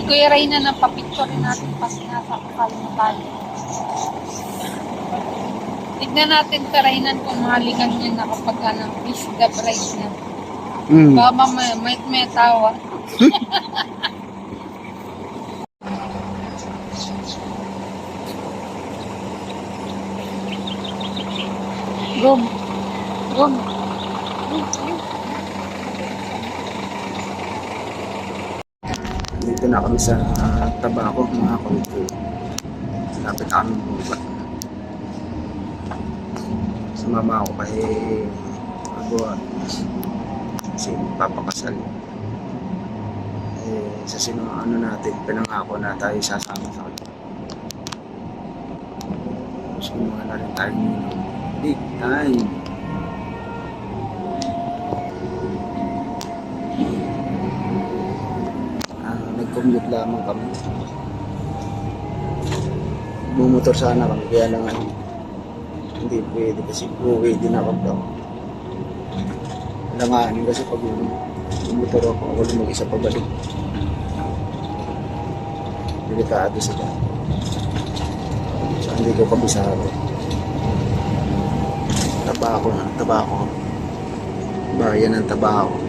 Kuya Ray na napapicture natin kasi nasa kasal na tayo. Tignan natin karainan kung mahalikan niya na kapag is the bride na. Baka may tawa. Gum. Gum. Dito na kami sa Tabaco, mga kulit. Lapit na kami buka. Sumama ako kay Agua. Kasi papakasal. Sa natin, pinangako na tayo sasama sa kanya. Sumuha na rin tayo big time. Nag-commute lamang kami. Bumotor sana kami, kaya lang hindi pwede kasi uwi din ako daw. Langanin kasi pag bumotor ako mag-isa pabalik. Delikado sila. So hindi ko kabisado. Tabaco. Bayan ng Tabaco.